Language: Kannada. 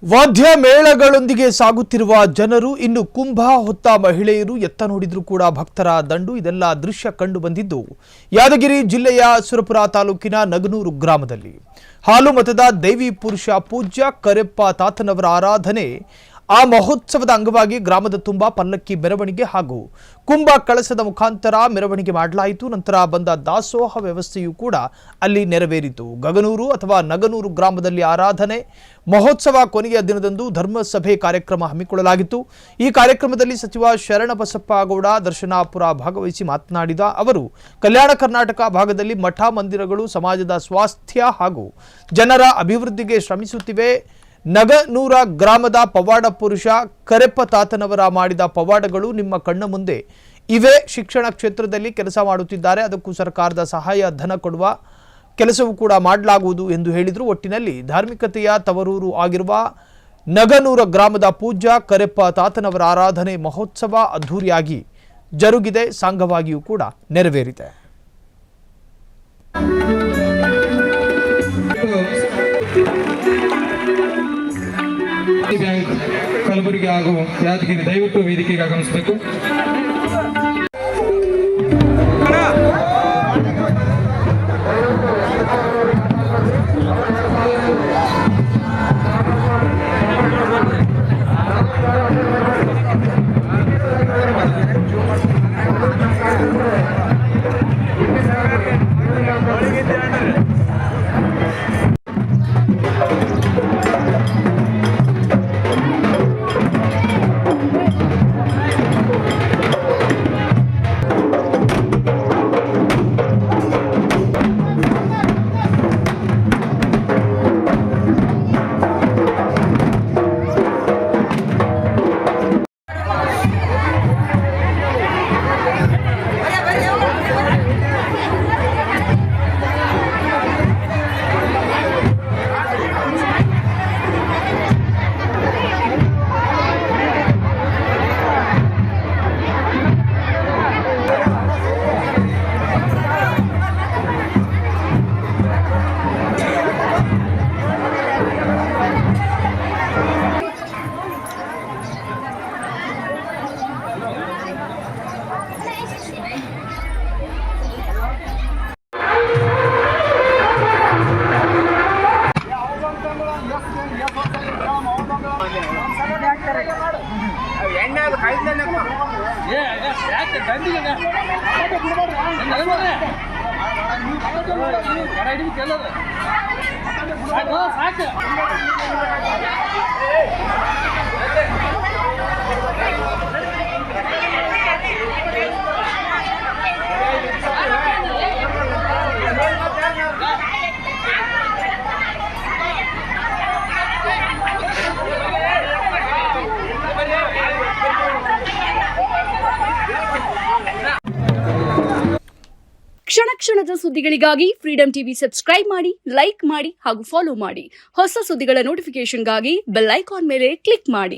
ವಾದ್ಯ ಮೇಳಗಳೊಂದಿಗೆ ಸಾಗುತ್ತಿರುವ ಜನರು, ಇನ್ನು ಕುಂಭ ಹೊತ್ತ ಮಹಿಳೆಯರು, ಎತ್ತ ನೋಡಿದ್ರೂ ಕೂಡ ಭಕ್ತರ ದಂಡು. ಇದೆಲ್ಲ ದೃಶ್ಯ ಕಂಡು ಬಂದಿದ್ದು ಯಾದಗಿರಿ ಜಿಲ್ಲೆಯ ಸುರಪುರ ತಾಲೂಕಿನ ನಗನೂರು ಗ್ರಾಮದಲ್ಲಿ. ಹಾಲು ಮತದ ದೇವಿ ಪುರುಷ ಪೂಜ್ಯ ಕರೆಪ್ಪ ತಾತನವರ ಆರಾಧನೆ ಆ ಮಹೋತ್ಸವದ ಅಂಗವಾಗಿ ಗ್ರಾಮದ ತುಂಬಾ ಪಲ್ಲಕ್ಕಿ ಮೆರವಣಿಗೆ ಹಾಗೂ ಕುಂಭ ಕಳಸದ ಮುಖಾಂತರ ಮೆರವಣಿಗೆ ಮಾಡಲಾಯಿತು. ನಂತರ ಬಂದ ದಾಸೋಹ ವ್ಯವಸ್ಥೆಯೂ ಕೂಡ ಅಲ್ಲಿ ನೆರವೇರಿತು. ಗಗನೂರು ಅಥವಾ ನಗನೂರು ಗ್ರಾಮದಲ್ಲಿ ಆರಾಧನೆ ಮಹೋತ್ಸವ ಕೊನೆಯ ದಿನದಂದು ಧರ್ಮಸಭೆ ಕಾರ್ಯಕ್ರಮ ಹಮ್ಮಿಕೊಳ್ಳಲಾಗಿತ್ತು. ಈ ಕಾರ್ಯಕ್ರಮದಲ್ಲಿ ಸಚಿವ ಶರಣಬಸಪ್ಪ ಗೌಡ ದರ್ಶನಾಪುರ ಭಾಗವಹಿಸಿ ಮಾತನಾಡಿದ ಅವರು, ಕಲ್ಯಾಣ ಕರ್ನಾಟಕ ಭಾಗದಲ್ಲಿ ಮಠ ಮಂದಿರಗಳು ಸಮಾಜದ ಸ್ವಾಸ್ಥ್ಯ ಹಾಗೂ ಜನರ ಅಭಿವೃದ್ಧಿಗೆ ಶ್ರಮಿಸುತ್ತಿವೆ. ನಗನೂರ ಗ್ರಾಮದ ಪವಾಡ ಪುರುಷ ಕರೆಪ್ಪ ತಾತನವರ ಮಾಡಿದ ಪವಾಡಗಳು ನಿಮ್ಮ ಕಣ್ಣ ಮುಂದೆ ಇವೆ. ಶಿಕ್ಷಣ ಕ್ಷೇತ್ರದಲ್ಲಿ ಕೆಲಸ ಮಾಡುತ್ತಿದ್ದಾರೆ, ಅದಕ್ಕೂ ಸರ್ಕಾರದ ಸಹಾಯ ಧನ ಕೊಡುವ ಕೆಲಸವೂ ಕೂಡ ಮಾಡಲಾಗುವುದು ಎಂದು ಹೇಳಿದರು. ಒಟ್ಟಿನಲ್ಲಿ ಧಾರ್ಮಿಕತೆಯ ತವರೂರು ಆಗಿರುವ ನಗನೂರ ಗ್ರಾಮದ ಪೂಜ್ಯ ಕರೆಪ್ಪ ತಾತನವರ ಆರಾಧನೆ ಮಹೋತ್ಸವ ಅದ್ಧೂರಿಯಾಗಿ ಜರುಗಿದೆ, ಸಾಂಗವಾಗಿಯೂ ಕೂಡ ನೆರವೇರಿದೆ. ಬ್ಯಾಂಕ್ ಕಲಬುರಗಿ ಹಾಗೂ ಯಾದಗಿರಿ ದಯವಿಟ್ಟು ವೇದಿಕೆಗೆ ಆಗಮಿಸಬೇಕು. ಕ್ಷಣ ಕ್ಷಣದ ಸುದ್ದಿಗಳಿಗಾಗಿ ಫ್ರೀಡಂ ಟಿವಿ ಸಬ್ಸ್ಕ್ರೈಬ್ ಮಾಡಿ, ಲೈಕ್ ಮಾಡಿ ಹಾಗೂ ಫಾಲೋ ಮಾಡಿ. ಹೊಸ ಸುದ್ದಿಗಳ ನೋಟಿಫಿಕೇಶನ್ಗಾಗಿ ಬೆಲ್ ಐಕಾನ್ ಮೇಲೆ ಕ್ಲಿಕ್ ಮಾಡಿ.